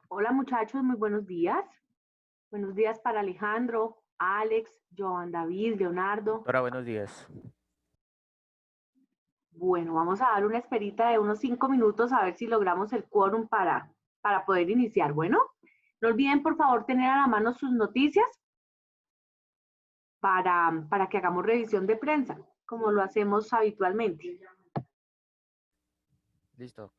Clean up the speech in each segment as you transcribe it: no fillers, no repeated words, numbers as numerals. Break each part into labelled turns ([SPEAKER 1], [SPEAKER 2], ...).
[SPEAKER 1] Hola muchachos, muy buenos días. Buenos días para Alejandro, Alex, Joan David, Leonardo.
[SPEAKER 2] Doctora, buenos días.
[SPEAKER 1] Bueno, vamos a dar una esperita de unos 5 minutos a ver si logramos el quórum para poder iniciar. Bueno, no olviden por favor tener a la mano sus noticias para que hagamos revisión de prensa, como lo hacemos habitualmente.
[SPEAKER 2] Listo.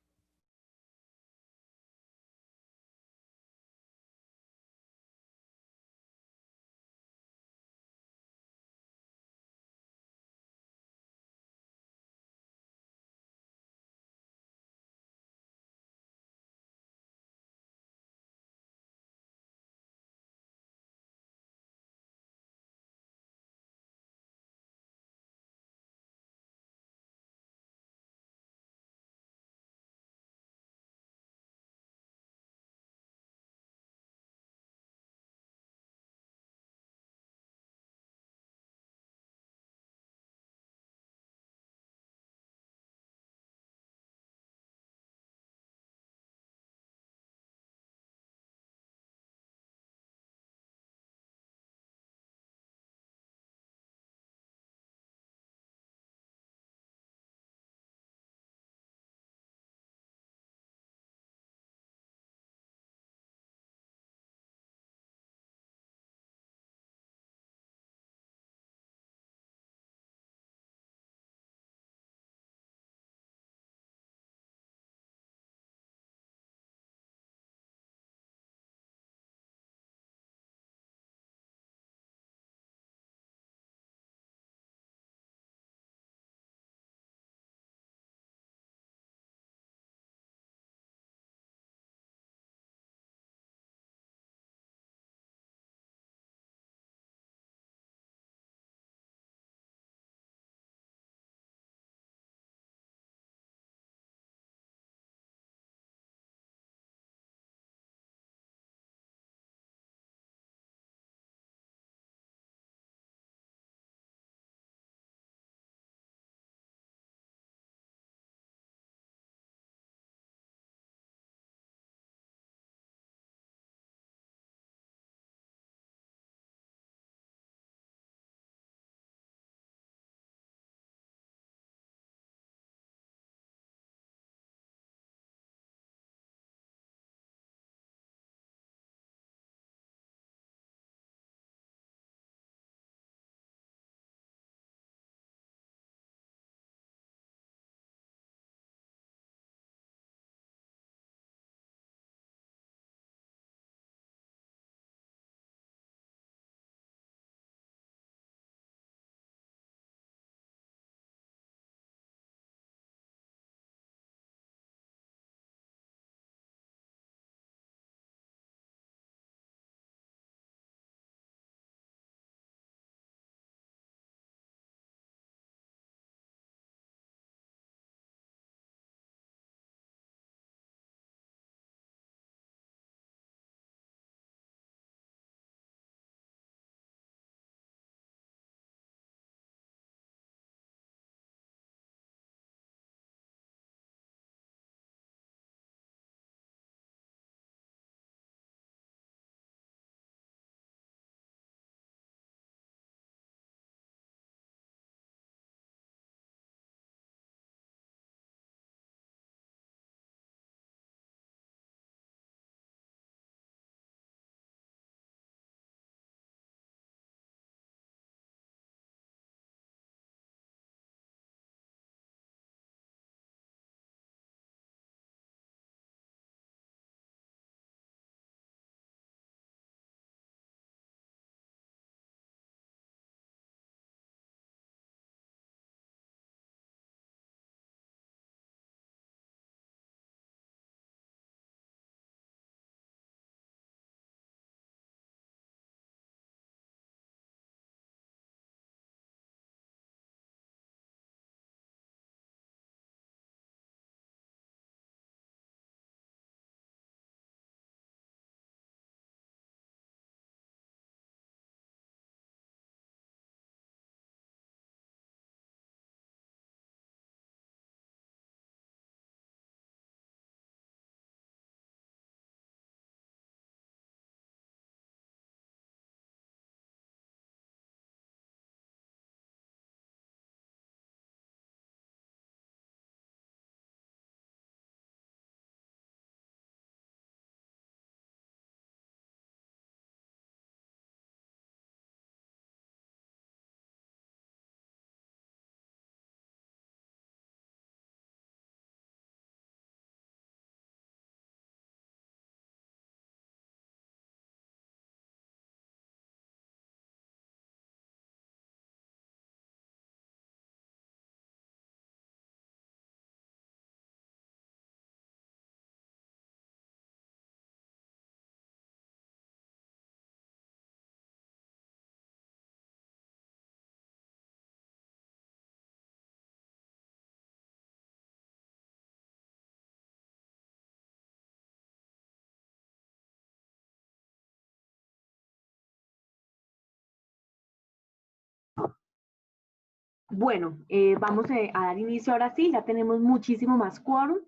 [SPEAKER 1] Bueno, vamos a dar inicio ahora sí, ya tenemos muchísimo más quórum.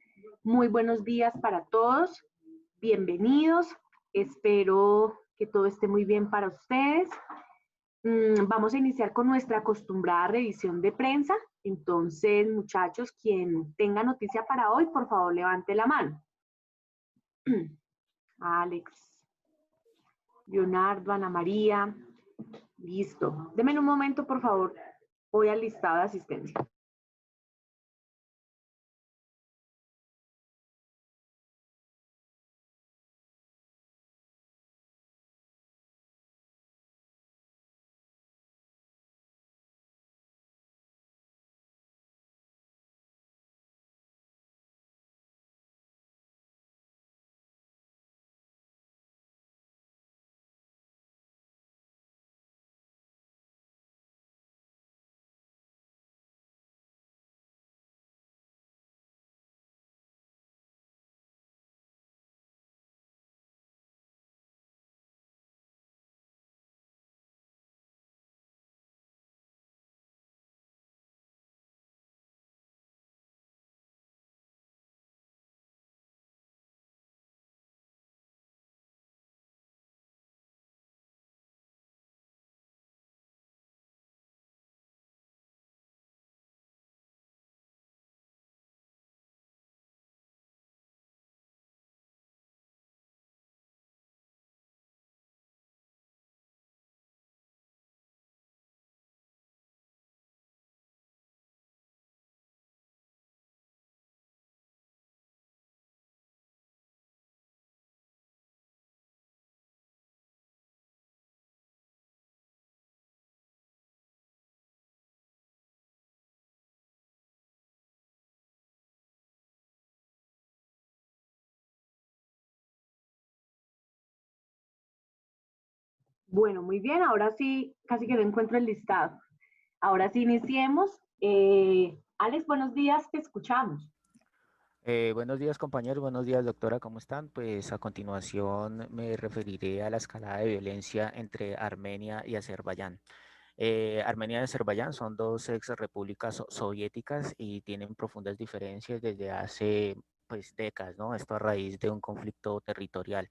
[SPEAKER 1] Muy buenos días para todos, bienvenidos. Espero que todo esté muy bien para ustedes. Vamos a iniciar con nuestra acostumbrada revisión de prensa. Entonces, muchachos, quien tenga noticia para hoy, por favor, levante la mano. Alex, Leonardo, Ana María, listo. Denme un momento, por favor. Voy al listado de asistencia. Bueno, muy bien, ahora sí, casi que no encuentro el listado. Ahora sí, iniciemos. Alex, buenos días, te escuchamos.
[SPEAKER 2] Buenos días compañeros, buenos días doctora, ¿cómo están? Pues a continuación me referiré a la escalada de violencia entre Armenia y Azerbaiyán. Armenia y Azerbaiyán son dos ex repúblicas soviéticas y tienen profundas diferencias desde hace pues décadas, ¿no? Esto a raíz de un conflicto territorial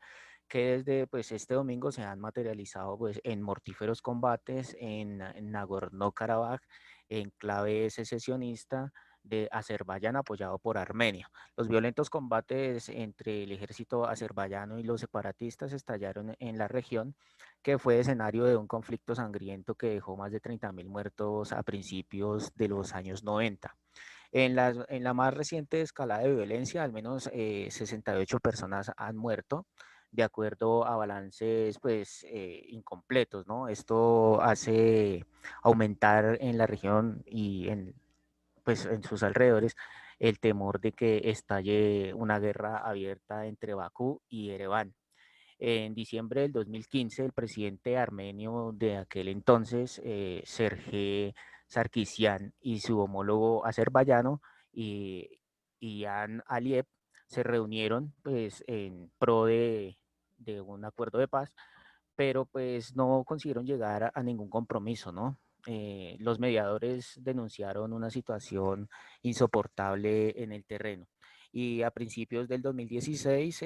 [SPEAKER 2] que desde pues este domingo se han materializado pues en mortíferos combates en Nagorno-Karabaj en clave secesionista de Azerbaiyán apoyado por Armenia. Los violentos combates entre el ejército azerbaiyano y los separatistas estallaron en la región, que fue escenario de un conflicto sangriento que dejó más de 30.000 muertos a principios de los años 90. En la más reciente escalada de violencia, al menos 68 personas han muerto, de acuerdo a balances pues, incompletos, ¿no? Esto hace aumentar en la región y pues, en sus alrededores el temor de que estalle una guerra abierta entre Bakú y Ereván. En diciembre del 2015, el presidente armenio de aquel entonces, Sergei Sarkisian, y su homólogo azerbaiyano, y Ian Aliyev, se reunieron pues, en pro de un acuerdo de paz, pero pues no consiguieron llegar a ningún compromiso, ¿no? Los mediadores denunciaron una situación insoportable en el terreno y a principios del 2016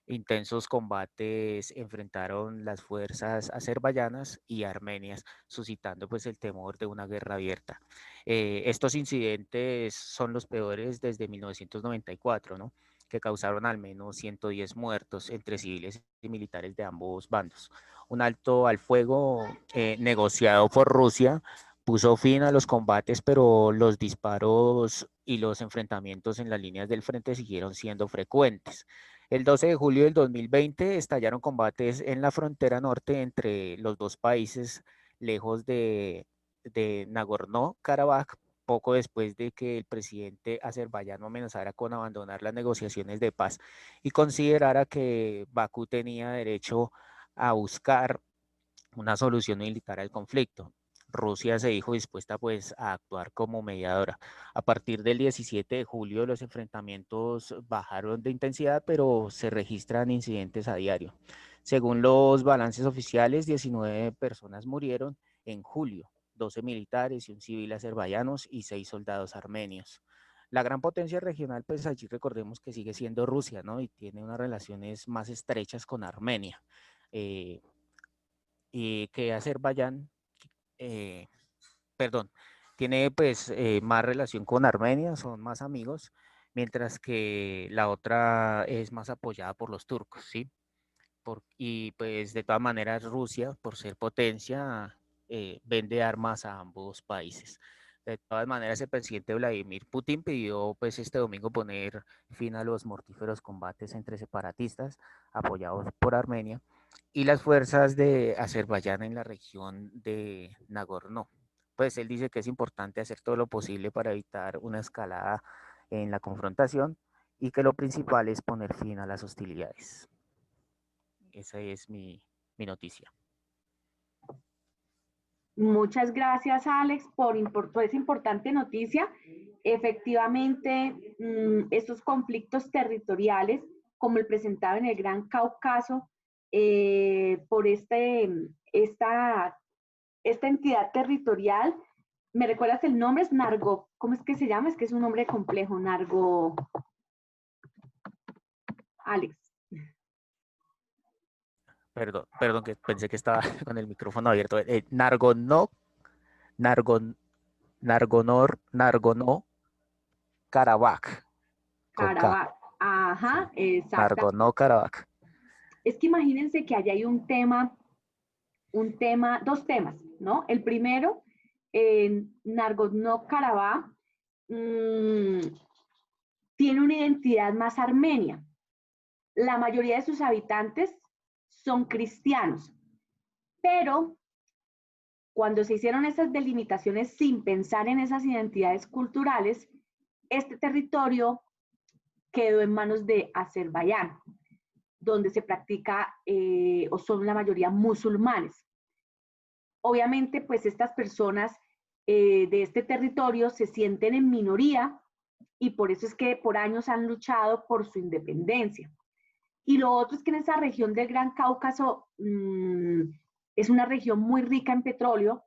[SPEAKER 2] intensos combates enfrentaron las fuerzas azerbaiyanas y armenias, suscitando pues el temor de una guerra abierta. Estos incidentes son los peores desde 1994, ¿no? Que causaron al menos 110 muertos entre civiles y militares de ambos bandos. Un alto al fuego negociado por Rusia puso fin a los combates, pero los disparos y los enfrentamientos en las líneas del frente siguieron siendo frecuentes. El 12 de julio del 2020 estallaron combates en la frontera norte entre los dos países, lejos de Nagorno-Karabaj, poco después de que el presidente azerbaiyano amenazara con abandonar las negociaciones de paz y considerara que Bakú tenía derecho a buscar una solución militar al conflicto. Rusia se dijo dispuesta pues a actuar como mediadora. A partir del 17 de julio los enfrentamientos bajaron de intensidad, pero se registran incidentes a diario. Según los balances oficiales, 19 personas murieron en julio, 12 militares y un civil azerbaiyanos y 6 soldados armenios. La gran potencia regional, pues allí recordemos que sigue siendo Rusia, ¿no? Y tiene unas relaciones más estrechas con Armenia. Eh, y que Azerbaiyán, eh, perdón, tiene pues más relación con Armenia, son más amigos, mientras que la otra es más apoyada por los turcos, ¿sí? Y pues de todas maneras Rusia, por ser potencia, vende armas a ambos países. De todas maneras, el presidente Vladimir Putin pidió pues este domingo poner fin a los mortíferos combates entre separatistas apoyados por Armenia y las fuerzas de Azerbaiyán en la región de Nagorno. Pues él dice que es importante hacer todo lo posible para evitar una escalada en la confrontación y que lo principal es poner fin a las hostilidades. Esa es mi noticia.
[SPEAKER 1] Muchas gracias, Alex, por esa importante noticia. Efectivamente, estos conflictos territoriales, como el presentado en el Gran Cáucaso, por esta entidad territorial, ¿me recuerdas el nombre? Es Nargo, ¿cómo es que se llama? Es que es un nombre complejo, Nargo, Alex.
[SPEAKER 2] Perdón, que pensé que estaba con el micrófono abierto. Nargonor, Karabaj. Con K.
[SPEAKER 1] Karabaj. Ajá,
[SPEAKER 2] Sí.
[SPEAKER 1] exacta.
[SPEAKER 2] Karabaj.
[SPEAKER 1] Es que imagínense que allá hay dos temas, ¿no? El primero, Nagorno-Karabaj, tiene una identidad más armenia. La mayoría de sus habitantes son cristianos, pero cuando se hicieron esas delimitaciones sin pensar en esas identidades culturales, este territorio quedó en manos de Azerbaiyán, donde se practica o son la mayoría musulmanes. Obviamente, pues estas personas de este territorio se sienten en minoría y por eso es que por años han luchado por su independencia. Y lo otro es que en esa región del Gran Cáucaso es una región muy rica en petróleo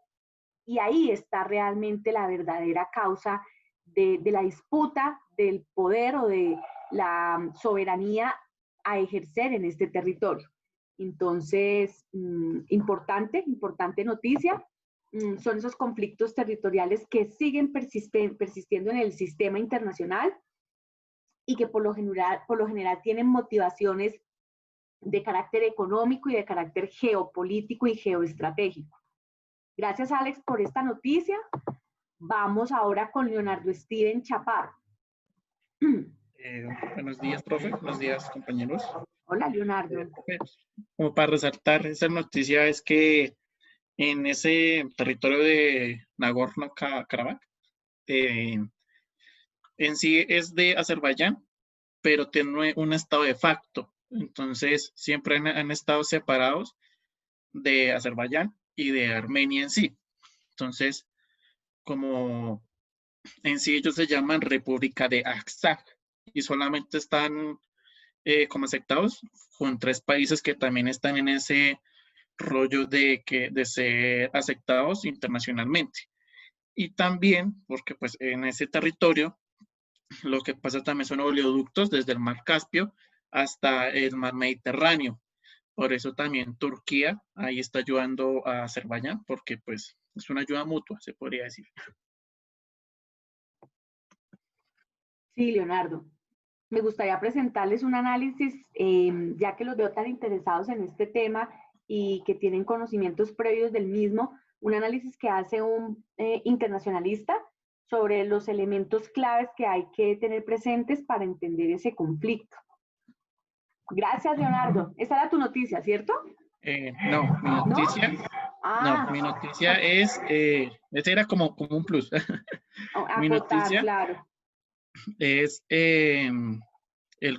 [SPEAKER 1] y ahí está realmente la verdadera causa de la disputa del poder o de la soberanía a ejercer en este territorio. Entonces, importante noticia. Son esos conflictos territoriales que siguen persistiendo en el sistema internacional y que por lo general tienen motivaciones de carácter económico y de carácter geopolítico y geoestratégico. Gracias, Alex, por esta noticia. Vamos ahora con Leonardo Steven Chaparro.
[SPEAKER 3] Buenos días, profe. Buenos días, compañeros.
[SPEAKER 1] Hola, Leonardo.
[SPEAKER 3] Profe, como para resaltar esa noticia es que en ese territorio de Nagorno-Karabaj, en sí es de Azerbaiyán, pero tiene un estado de facto. Entonces, siempre han estado separados de Azerbaiyán y de Armenia en sí. Entonces, como en sí ellos se llaman República de Artsaj y solamente están como aceptados con 3 países que también están en ese rollo de ser aceptados internacionalmente. Y también porque pues en ese territorio lo que pasa también son oleoductos desde el mar Caspio hasta el mar Mediterráneo. Por eso también Turquía ahí está ayudando a Azerbaiyán porque pues es una ayuda mutua, se podría decir.
[SPEAKER 1] Sí, Leonardo. Me gustaría presentarles un análisis, ya que los veo tan interesados en este tema y que tienen conocimientos previos del mismo, un análisis que hace un internacionalista sobre los elementos claves que hay que tener presentes para entender ese conflicto. Gracias, Leonardo. Esa era tu noticia, ¿cierto?
[SPEAKER 3] No, mi noticia,
[SPEAKER 1] ¿No? Ah,
[SPEAKER 3] no, mi noticia es, ese era como un plus. Mi
[SPEAKER 1] acotar,
[SPEAKER 3] noticia
[SPEAKER 1] claro.
[SPEAKER 3] es el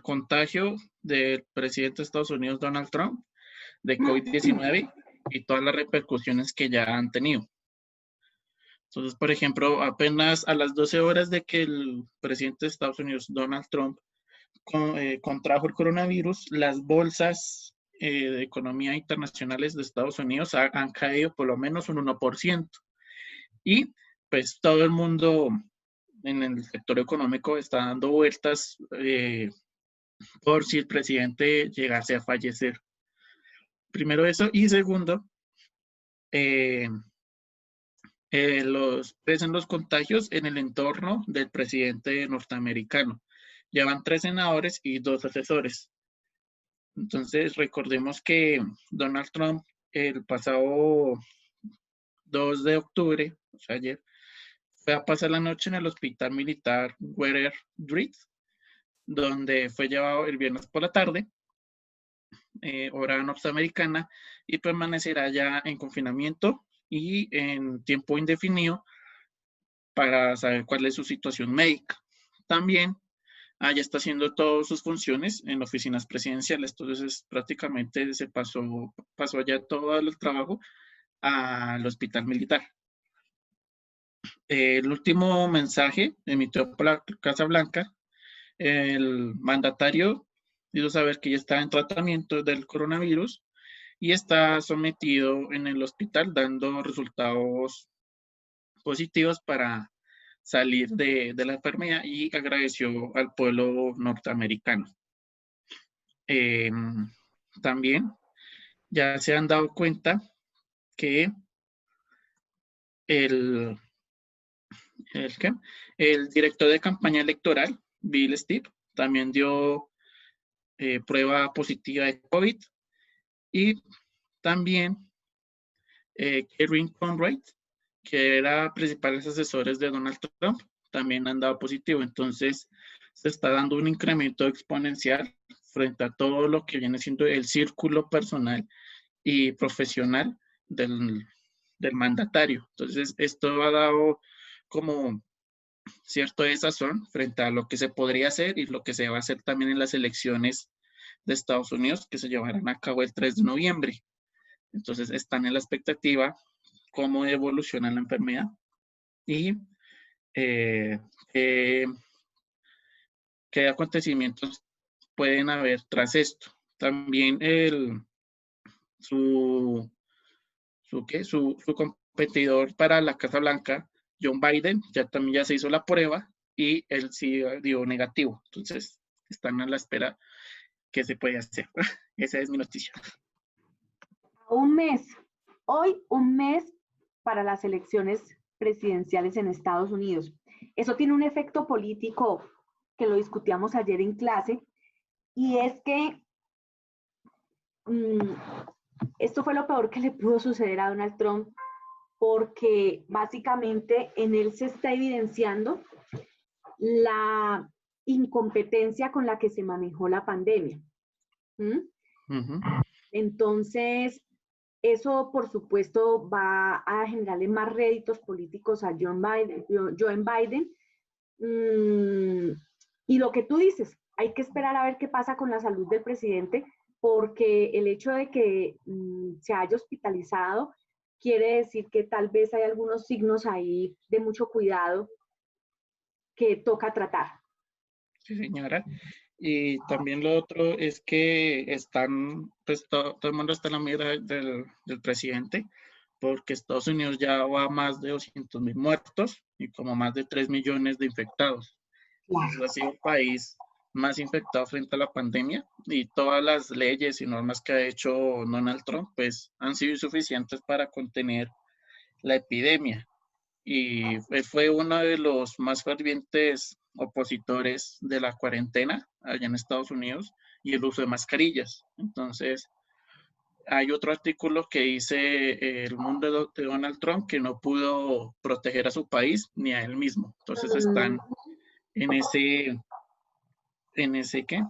[SPEAKER 3] contagio del presidente de Estados Unidos, Donald Trump, de COVID-19 y todas las repercusiones que ya han tenido. Entonces, por ejemplo, apenas a las 12 horas de que el presidente de Estados Unidos, Donald Trump, contrajo el coronavirus, las bolsas de economía internacionales de Estados Unidos han caído por lo menos un 1%. Y pues todo el mundo en el sector económico está dando vueltas por si el presidente llegase a fallecer. Primero eso, y segundo, eh, crecen los contagios en el entorno del presidente norteamericano. Llevan 3 senadores y 2 asesores. Entonces, recordemos que Donald Trump el pasado 2 de octubre, o sea, ayer, fue a pasar la noche en el hospital militar Weather Street, donde fue llevado el viernes por la tarde, hora norteamericana, y permanecerá ya en confinamiento y en tiempo indefinido para saber cuál es su situación médica. También allá está haciendo todas sus funciones en oficinas presidenciales, entonces prácticamente se pasó allá todo el trabajo al hospital militar. El último mensaje emitió por la Casa Blanca, el mandatario hizo saber que ya está en tratamiento del coronavirus y está sometido en el hospital dando resultados positivos para salir de la enfermedad y agradeció al pueblo norteamericano. También ya se han dado cuenta que el director de campaña electoral, Bill Stipp, también dio prueba positiva de COVID y también Kevin Conrad, que era principales asesores de Donald Trump, también han dado positivo. Entonces, se está dando un incremento exponencial frente a todo lo que viene siendo el círculo personal y profesional del mandatario. Entonces, esto ha dado como cierto desazón frente a lo que se podría hacer y lo que se va a hacer también en las elecciones de Estados Unidos que se llevarán a cabo el 3 de noviembre. Entonces, están en la expectativa cómo evoluciona la enfermedad y qué acontecimientos pueden haber tras esto. También su competidor para la Casa Blanca, John Biden, ya se hizo la prueba y él sí dio negativo. Entonces, están a la espera qué se puede hacer. Esa es mi noticia.
[SPEAKER 1] Un mes, hoy un mes para las elecciones presidenciales en Estados Unidos. Eso tiene un efecto político que lo discutíamos ayer en clase, y es que esto fue lo peor que le pudo suceder a Donald Trump, porque básicamente en él se está evidenciando la incompetencia con la que se manejó la pandemia. Entonces, eso, por supuesto, va a generarle más réditos políticos a Joe Biden. Y lo que tú dices, hay que esperar a ver qué pasa con la salud del presidente, porque el hecho de que se haya hospitalizado quiere decir que tal vez hay algunos signos ahí de mucho cuidado que toca tratar.
[SPEAKER 3] Sí, señora. Y también lo otro es que están, pues todo el mundo está en la mira del presidente, porque Estados Unidos ya va a más de 200,000 muertos y como más de 3 millones de infectados. Entonces, ha sido el país más infectado frente a la pandemia y todas las leyes y normas que ha hecho Donald Trump, pues han sido insuficientes para contener la epidemia. Y él fue uno de los más fervientes opositores de la cuarentena allá en Estados Unidos y el uso de mascarillas. Entonces, hay otro artículo que dice el mundo de Donald Trump que no pudo proteger a su país ni a él mismo. Entonces están en ese ¿qué?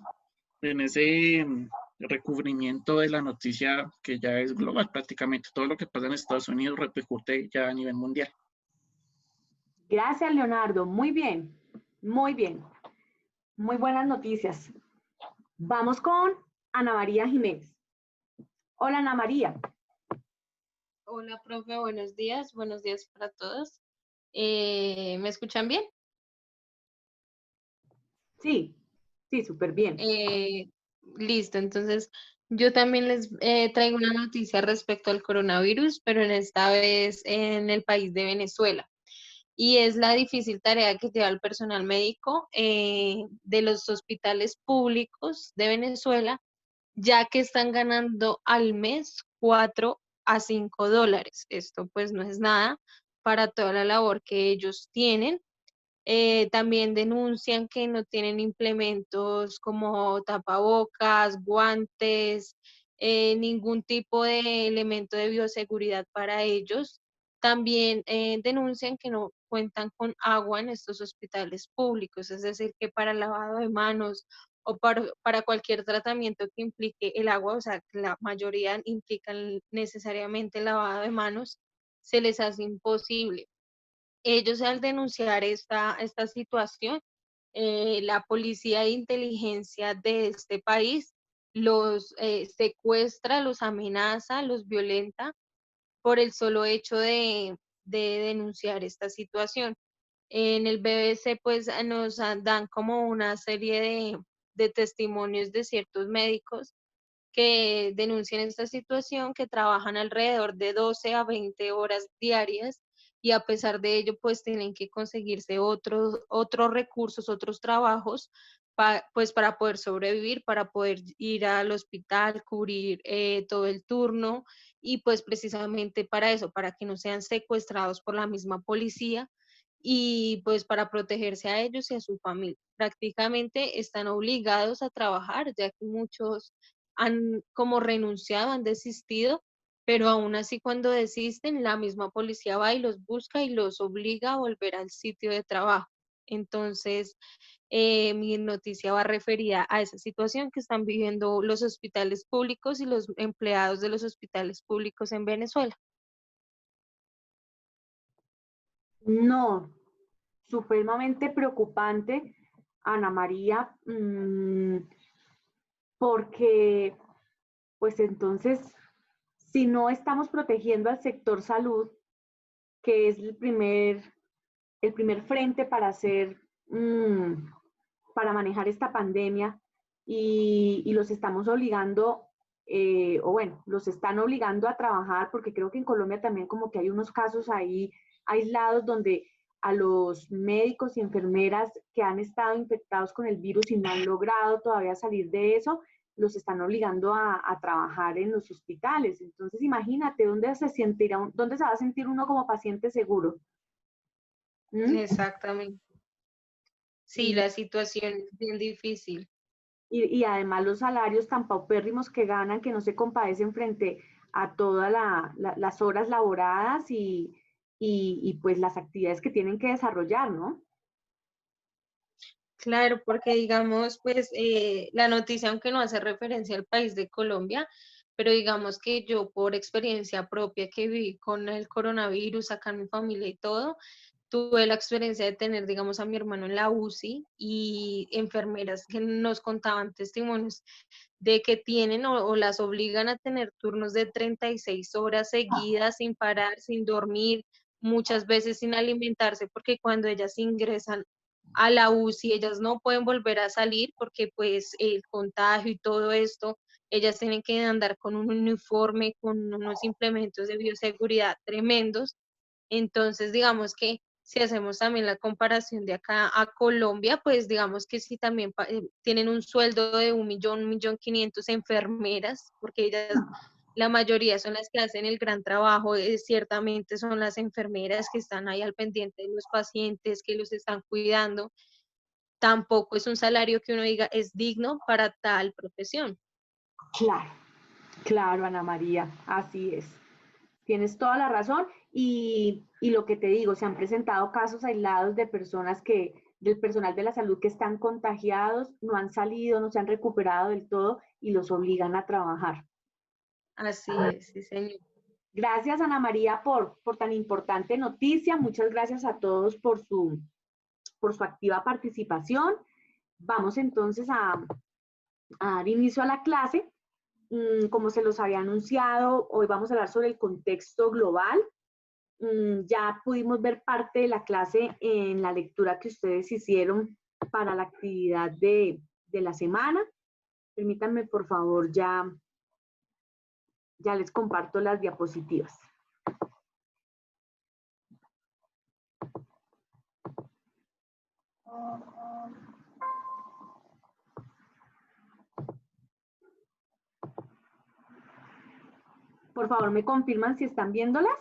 [SPEAKER 3] En ese recubrimiento de la noticia que ya es global prácticamente. Todo lo que pasa en Estados Unidos repercute ya a nivel mundial.
[SPEAKER 1] Gracias, Leonardo. Muy bien, muy bien. Muy buenas noticias. Vamos con Ana María Jiménez. Hola, Ana María.
[SPEAKER 4] Hola, profe, buenos días para todos. ¿Me escuchan bien?
[SPEAKER 1] Sí, sí, súper bien.
[SPEAKER 4] Listo, entonces Yo también les traigo una noticia respecto al coronavirus, pero en esta vez en el país de Venezuela. Y es la difícil tarea que lleva el personal médico de los hospitales públicos de Venezuela, ya que están ganando al mes $4 a $5. Esto pues no es nada para toda la labor que ellos tienen. También denuncian que no tienen implementos como tapabocas, guantes, ningún tipo de elemento de bioseguridad para ellos. También denuncian que no cuentan con agua en estos hospitales públicos, es decir, que para lavado de manos o para cualquier tratamiento que implique el agua, o sea, que la mayoría implican necesariamente el lavado de manos, se les hace imposible. Ellos al denunciar esta situación, la policía de inteligencia de este país los secuestra, los amenaza, los violenta por el solo hecho de denunciar esta situación. En el BBC pues dan como una serie de testimonios de ciertos médicos que denuncian esta situación, que trabajan alrededor de 12 a 20 horas diarias y a pesar de ello, pues tienen que conseguirse otros recursos, otros trabajos, pues para poder sobrevivir, para poder ir al hospital, cubrir todo el turno y pues precisamente para eso, para que no sean secuestrados por la misma policía y pues para protegerse a ellos y a su familia. Prácticamente están obligados a trabajar, ya que muchos han como renunciado, han desistido, pero aún así cuando desisten, la misma policía va y los busca y los obliga a volver al sitio de trabajo. Entonces, mi noticia va referida a esa situación que están viviendo los hospitales públicos y los empleados de los hospitales públicos en Venezuela.
[SPEAKER 1] No, supremamente preocupante, Ana María, porque pues entonces, si no estamos protegiendo al sector salud, que es el primer frente para hacer, para manejar esta pandemia, y los estamos obligando, o bueno, los están obligando a trabajar, porque creo que en Colombia también como que hay unos casos ahí aislados donde a los médicos y enfermeras que han estado infectados con el virus y no han logrado todavía salir de eso, los están obligando a trabajar en los hospitales. Entonces, imagínate dónde se va a sentir uno como paciente seguro. ¿Mm?
[SPEAKER 4] Exactamente. Sí,
[SPEAKER 1] Y,
[SPEAKER 4] la situación es bien difícil.
[SPEAKER 1] y además los salarios tan paupérrimos que ganan que no se compadecen frente a todas las horas laboradas y pues las actividades que tienen que desarrollar, ¿no?
[SPEAKER 4] Claro, porque digamos, pues la noticia, aunque no hace referencia al país de Colombia, pero digamos que yo por experiencia propia que viví con el coronavirus acá en mi familia y todo, tuve la experiencia de tener, digamos, a mi hermano en la UCI y enfermeras que nos contaban testimonios de que tienen o las obligan a tener turnos de 36 horas seguidas sin parar, sin dormir, muchas veces sin alimentarse, porque cuando ellas ingresan a la UCI, ellas no pueden volver a salir porque pues el contagio y todo esto, ellas tienen que andar con un uniforme, con unos implementos de bioseguridad tremendos. Entonces, digamos que si hacemos también la comparación de acá a Colombia, pues digamos que si también tienen un sueldo de 1.500.000 enfermeras, porque ellas, la mayoría son las que hacen el gran trabajo, ciertamente son las enfermeras que están ahí al pendiente de los pacientes, que los están cuidando. Tampoco es un salario que uno diga es digno para tal profesión.
[SPEAKER 1] Claro, claro, Ana María, así es. Tienes toda la razón y lo que te digo, se han presentado casos aislados de personas del personal de la salud que están contagiados, no han salido, no se han recuperado del todo y los obligan a trabajar.
[SPEAKER 4] Así es, sí, señor.
[SPEAKER 1] Gracias, Ana María, por tan importante noticia. Muchas gracias a todos por su activa participación. Vamos entonces a dar inicio a la clase. Como se los había anunciado, hoy vamos a hablar sobre el contexto global. Ya pudimos ver parte de la clase en la lectura que ustedes hicieron para la actividad de la semana. Permítanme, por favor, ya Ya les comparto las diapositivas. Por favor, ¿me confirman si están viéndolas?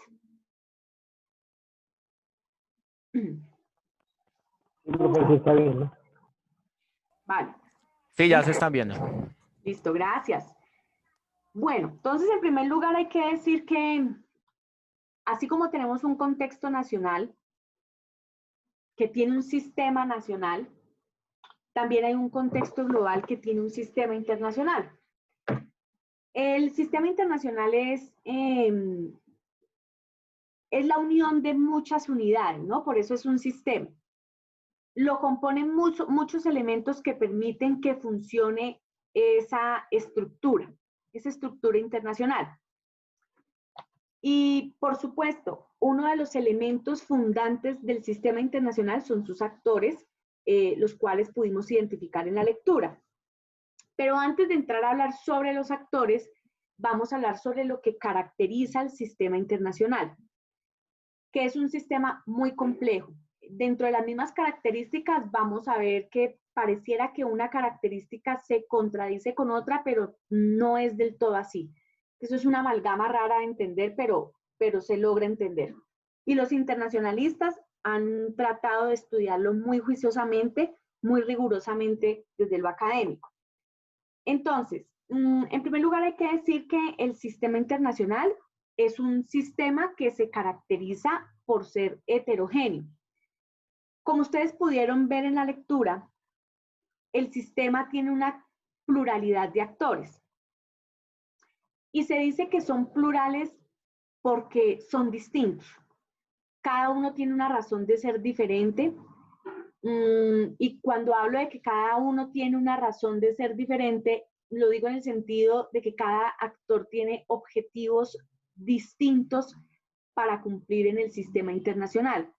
[SPEAKER 5] Sí, profe, sí está bien, ¿no?
[SPEAKER 1] Vale.
[SPEAKER 2] Sí, ya se están viendo.
[SPEAKER 1] Listo, gracias. Bueno, entonces en primer lugar hay que decir que así como tenemos un contexto nacional que tiene un sistema nacional, también hay un contexto global que tiene un sistema internacional. El sistema internacional es la unión de muchas unidades, ¿no? Por eso es un sistema. Lo componen muchos elementos que permiten que funcione esa estructura internacional. Y, por supuesto, uno de los elementos fundantes del sistema internacional son sus actores, los cuales pudimos identificar en la lectura. Pero antes de entrar a hablar sobre los actores, vamos a hablar sobre lo que caracteriza al sistema internacional, que es un sistema muy complejo. Dentro de las mismas características vamos a ver que pareciera que una característica se contradice con otra, pero no es del todo así. Eso es una amalgama rara de entender, pero se logra entender. Y los internacionalistas han tratado de estudiarlo muy juiciosamente, muy rigurosamente desde lo académico. Entonces, en primer lugar hay que decir que el sistema internacional es un sistema que se caracteriza por ser heterogéneo. Como ustedes pudieron ver en la lectura, el sistema tiene una pluralidad de actores. Y se dice que son plurales porque son distintos. Cada uno tiene una razón de ser diferente. Y cuando hablo de que cada uno tiene una razón de ser diferente, lo digo en el sentido de que cada actor tiene objetivos distintos para cumplir en el sistema internacional.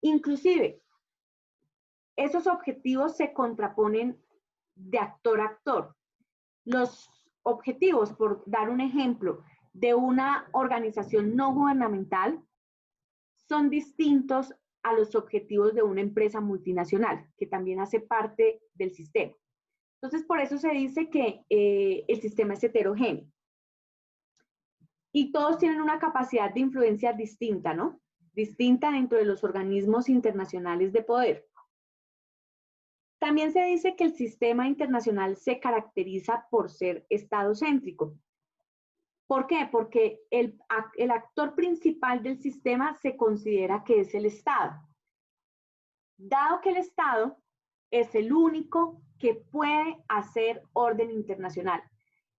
[SPEAKER 1] Inclusive, esos objetivos se contraponen de actor a actor. Los objetivos, por dar un ejemplo, de una organización no gubernamental son distintos a los objetivos de una empresa multinacional, que también hace parte del sistema. Entonces, por eso se dice que el sistema es heterogéneo. Y todos tienen una capacidad de influencia distinta, ¿no? Distinta dentro de los organismos internacionales de poder. También se dice que el sistema internacional se caracteriza por ser estadocéntrico. ¿Por qué? Porque el actor principal del sistema se considera que es el Estado. Dado que el Estado es el único que puede hacer orden internacional,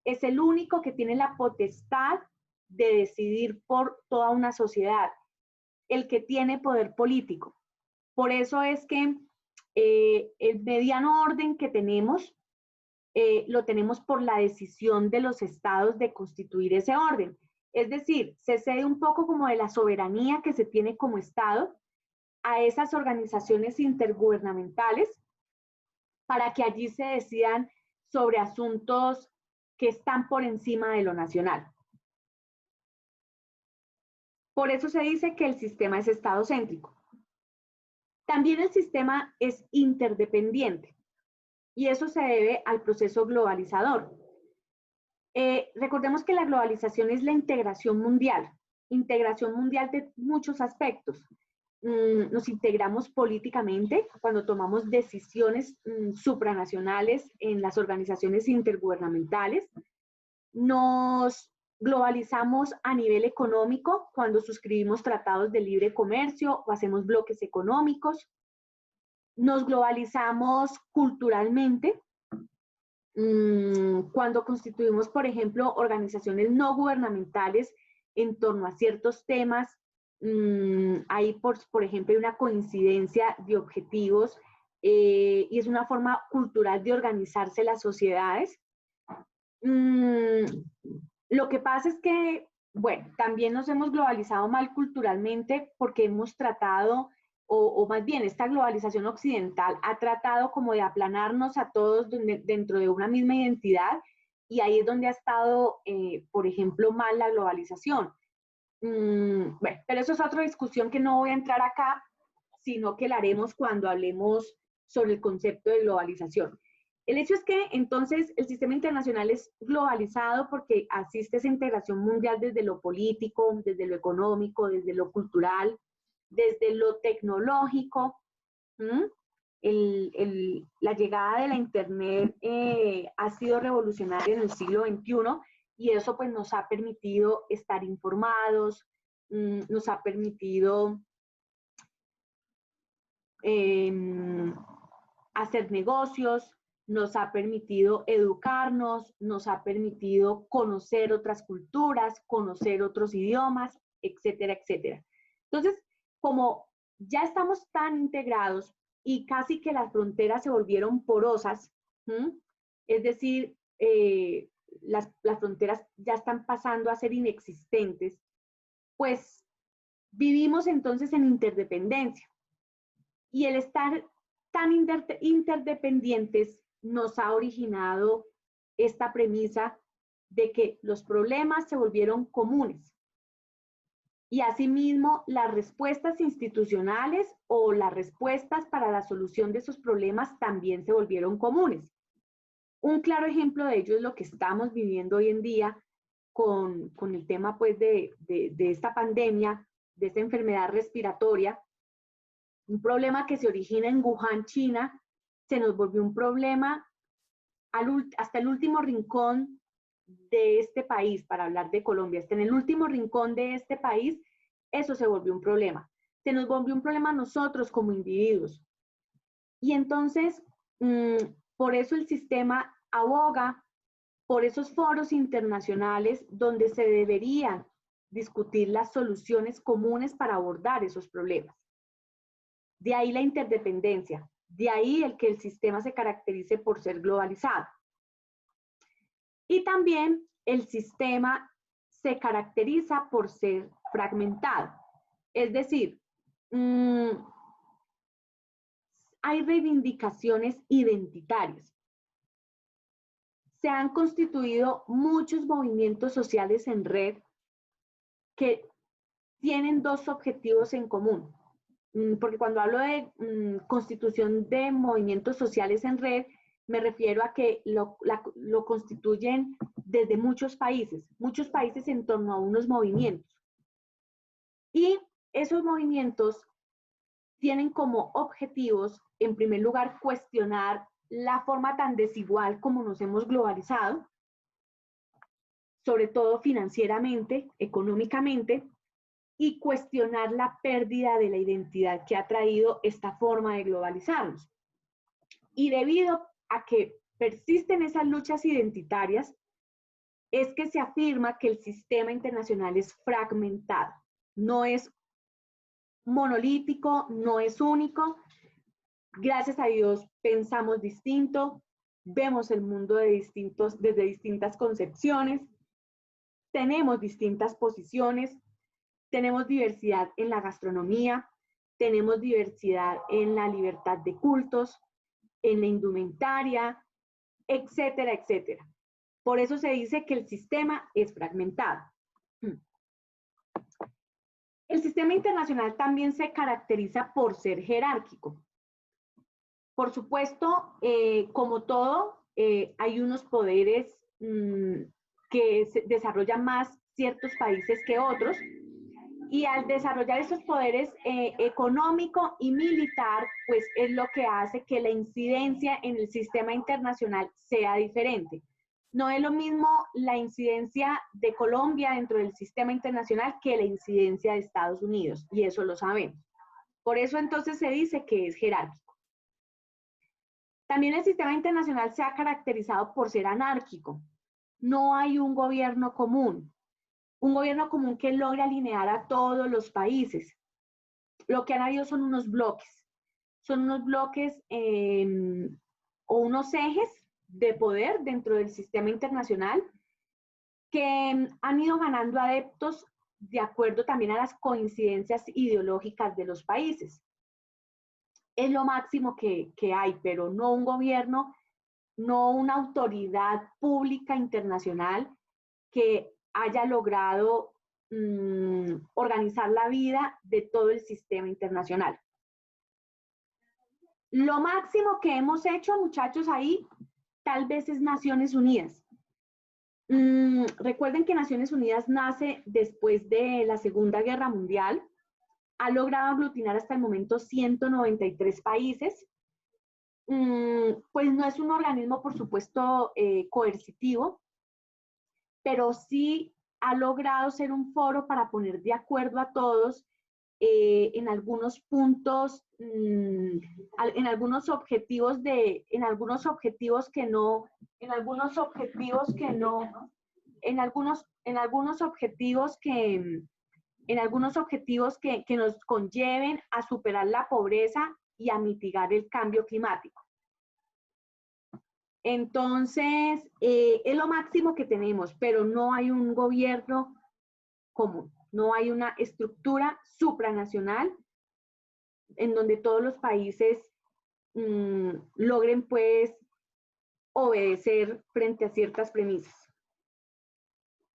[SPEAKER 1] es el único que tiene la potestad de decidir por toda una sociedad, el que tiene poder político. Por eso es que el mediano orden que tenemos, lo tenemos por la decisión de los estados de constituir ese orden. Es decir, se cede un poco como de la soberanía que se tiene como estado a esas organizaciones intergubernamentales para que allí se decidan sobre asuntos que están por encima de lo nacional. Por eso se dice que el sistema es estadocéntrico. También el sistema es interdependiente y eso se debe al proceso globalizador. Recordemos que la globalización es la integración mundial de muchos aspectos. Nos integramos políticamente cuando tomamos decisiones supranacionales en las organizaciones intergubernamentales. Nos globalizamos a nivel económico cuando suscribimos tratados de libre comercio o hacemos bloques económicos. Nos globalizamos culturalmente cuando constituimos, por ejemplo, organizaciones no gubernamentales en torno a ciertos temas. Ahí, por ejemplo, hay una coincidencia de objetivos y es una forma cultural de organizarse las sociedades. Lo que pasa es que, bueno, también nos hemos globalizado mal culturalmente porque hemos tratado, o más bien esta globalización occidental ha tratado como de aplanarnos a todos dentro de una misma identidad y ahí es donde ha estado, por ejemplo, mal la globalización. Bueno, pero eso es otra discusión que no voy a entrar acá, sino que la haremos cuando hablemos sobre el concepto de globalización. El hecho es que entonces el sistema internacional es globalizado porque asiste a esa integración mundial desde lo político, desde lo económico, desde lo cultural, desde lo tecnológico. La llegada de la Internet ha sido revolucionaria en el siglo XXI y eso pues nos ha permitido estar informados, nos ha permitido hacer negocios, nos ha permitido educarnos, nos ha permitido conocer otras culturas, conocer otros idiomas, etcétera, etcétera. Entonces, como ya estamos tan integrados y casi que las fronteras se volvieron porosas, es decir, las fronteras ya están pasando a ser inexistentes, pues vivimos entonces en interdependencia. Y el estar tan interdependientes nos ha originado esta premisa de que los problemas se volvieron comunes. Y asimismo, las respuestas institucionales o las respuestas para la solución de esos problemas también se volvieron comunes. Un claro ejemplo de ello es lo que estamos viviendo hoy en día con el tema pues, de esta pandemia, de esta enfermedad respiratoria. Un problema que se origina en Wuhan, China, se nos volvió un problema hasta el último rincón de este país, para hablar de Colombia, hasta en el último rincón de este país, eso se volvió un problema. Se nos volvió un problema a nosotros como individuos. Y entonces, por eso el sistema aboga por esos foros internacionales donde se deberían discutir las soluciones comunes para abordar esos problemas. De ahí la interdependencia, de ahí el que el sistema se caracterice por ser globalizado. Y también el sistema se caracteriza por ser fragmentado. Es decir, hay reivindicaciones identitarias. Se han constituido muchos movimientos sociales en red que tienen dos objetivos en común. Porque cuando hablo de constitución de movimientos sociales en red, me refiero a que lo constituyen desde muchos países en torno a unos movimientos. Y esos movimientos tienen como objetivos, en primer lugar, cuestionar la forma tan desigual como nos hemos globalizado, sobre todo financieramente, económicamente, y cuestionar la pérdida de la identidad que ha traído esta forma de globalizarnos. Y debido a que persisten esas luchas identitarias, es que se afirma que el sistema internacional es fragmentado, no es monolítico, no es único. Gracias a Dios pensamos distinto, vemos el mundo desde distintas concepciones, tenemos distintas posiciones, tenemos diversidad en la gastronomía, tenemos diversidad en la libertad de cultos, en la indumentaria, etcétera, etcétera. Por eso se dice que el sistema es fragmentado. El sistema internacional también se caracteriza por ser jerárquico. Por supuesto, como todo, hay unos poderes que desarrollan más ciertos países que otros, y al desarrollar esos poderes económico y militar, pues es lo que hace que la incidencia en el sistema internacional sea diferente. No es lo mismo la incidencia de Colombia dentro del sistema internacional que la incidencia de Estados Unidos, y eso lo sabemos. Por eso entonces se dice que es jerárquico. También el sistema internacional se ha caracterizado por ser anárquico. No hay un gobierno común. Un gobierno común que logre alinear a todos los países. Lo que han habido son unos bloques. Son unos bloques o unos ejes de poder dentro del sistema internacional que han ido ganando adeptos de acuerdo también a las coincidencias ideológicas de los países. Es lo máximo que hay, pero no un gobierno no una autoridad pública internacional que haya logrado organizar la vida de todo el sistema internacional. Lo máximo que hemos hecho, muchachos, ahí tal vez es Naciones Unidas. Recuerden que Naciones Unidas nace después de la Segunda Guerra Mundial. Ha logrado aglutinar hasta el momento 193 países. Pues no es un organismo, por supuesto, coercitivo, pero sí ha logrado ser un foro para poner de acuerdo a todos en algunos puntos, en algunos objetivos en algunos objetivos que no, en algunos objetivos que nos conlleven a superar la pobreza y a mitigar el cambio climático. Entonces, es lo máximo que tenemos, pero no hay un gobierno común, no hay una estructura supranacional en donde todos los países logren, pues, obedecer frente a ciertas premisas.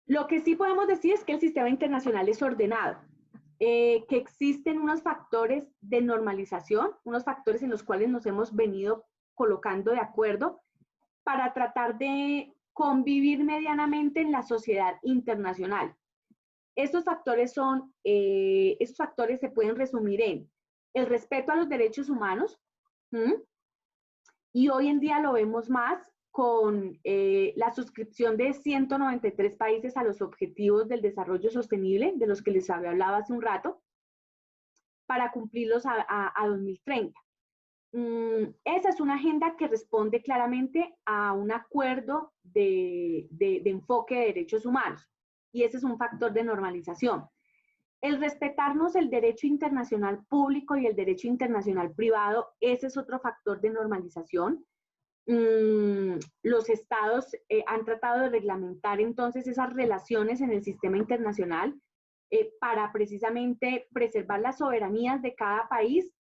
[SPEAKER 1] Lo que sí podemos decir es que el sistema internacional es ordenado, que existen unos factores de normalización, unos factores en los cuales nos hemos venido colocando de acuerdo para tratar de convivir medianamente en la sociedad internacional. Estos factores se pueden resumir en el respeto a los derechos humanos, y hoy en día lo vemos más con la suscripción de 193 países a los Objetivos del Desarrollo Sostenible, de los que les había hablado hace un rato, para cumplirlos a 2030. Esa es una agenda que responde claramente a un acuerdo de enfoque de derechos humanos, y ese es un factor de normalización. El respetarnos el derecho internacional público y el derecho internacional privado, ese es otro factor de normalización. Los estados han tratado de reglamentar entonces esas relaciones en el sistema internacional para precisamente preservar las soberanías de cada país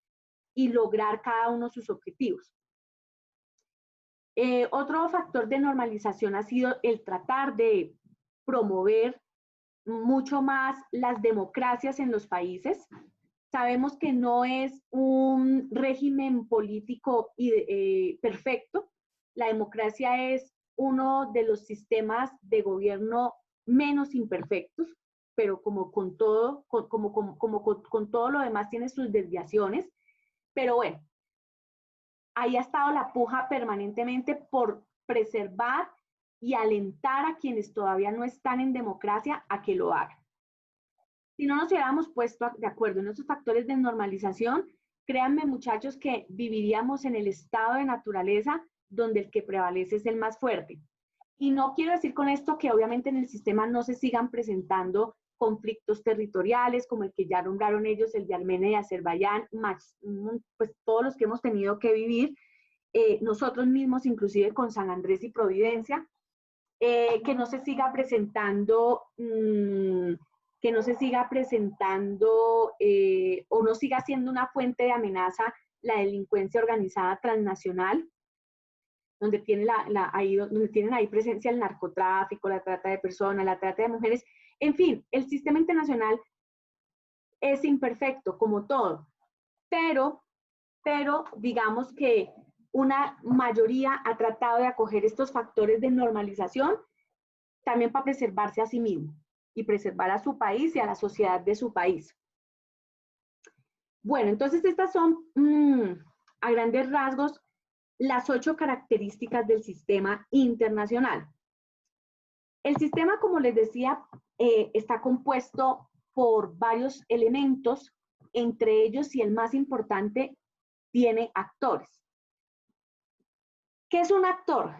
[SPEAKER 1] y lograr cada uno sus objetivos. Otro factor de normalización ha sido el tratar de promover mucho más las democracias en los países. Sabemos que no es un régimen político perfecto. La democracia es uno de los sistemas de gobierno menos imperfectos, pero como con todo, con todo lo demás tiene sus desviaciones. Pero bueno, ahí ha estado la puja permanentemente por preservar y alentar a quienes todavía no están en democracia a que lo hagan. Si no nos hubiéramos puesto de acuerdo en esos factores de normalización, créanme, muchachos, que viviríamos en el estado de naturaleza donde el que prevalece es el más fuerte. Y no quiero decir con esto que obviamente en el sistema no se sigan presentando conflictos territoriales como el que ya nombraron ellos, el de Armenia y Azerbaiyán, más pues todos los que hemos tenido que vivir, nosotros mismos inclusive con San Andrés y Providencia, que no se siga presentando, o no siga siendo una fuente de amenaza la delincuencia organizada transnacional, donde tienen ahí presencia el narcotráfico, la trata de personas, la trata de mujeres. En fin, el sistema internacional es imperfecto, como todo, pero digamos que una mayoría ha tratado de acoger estos factores de normalización también para preservarse a sí mismo y preservar a su país y a la sociedad de su país. Bueno, entonces estas son, a grandes rasgos, las 8 características del sistema internacional. El sistema, como les decía, está compuesto por varios elementos, entre ellos, y el más importante, tiene actores. ¿Qué es un actor?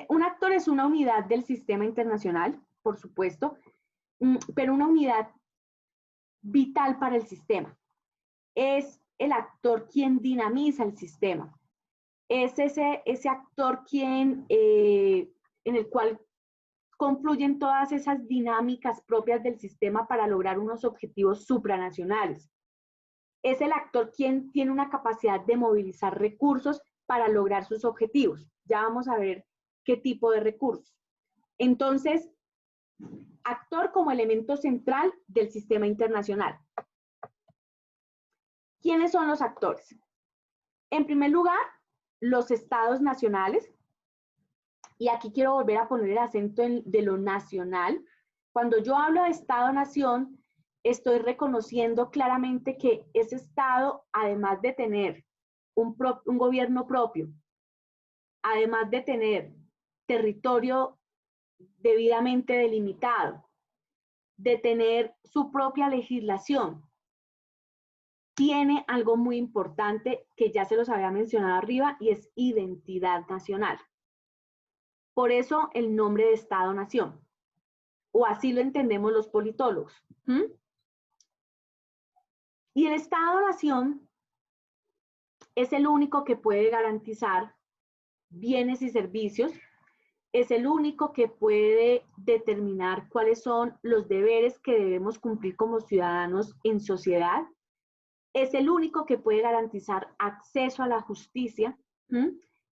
[SPEAKER 1] Un actor es una unidad del sistema internacional, por supuesto, pero una unidad vital para el sistema. Es el actor quien dinamiza el sistema. Es ese actor quien, en el cual confluyen todas esas dinámicas propias del sistema para lograr unos objetivos supranacionales. Es el actor quien tiene una capacidad de movilizar recursos para lograr sus objetivos, Ya vamos a ver qué tipo de recursos. Entonces, actor como elemento central del sistema internacional. ¿Quiénes son los actores? En primer lugar, los estados nacionales, y aquí quiero volver a poner el acento de lo nacional. Cuando yo hablo de Estado-Nación, estoy reconociendo claramente que ese Estado, además de tener un gobierno propio, además de tener territorio debidamente delimitado, de tener su propia legislación, tiene algo muy importante que ya se los había mencionado arriba y es identidad nacional. Por eso el nombre de Estado-Nación, o así lo entendemos los politólogos. Y el Estado-Nación es el único que puede garantizar bienes y servicios, es el único que puede determinar cuáles son los deberes que debemos cumplir como ciudadanos en sociedad, es el único que puede garantizar acceso a la justicia,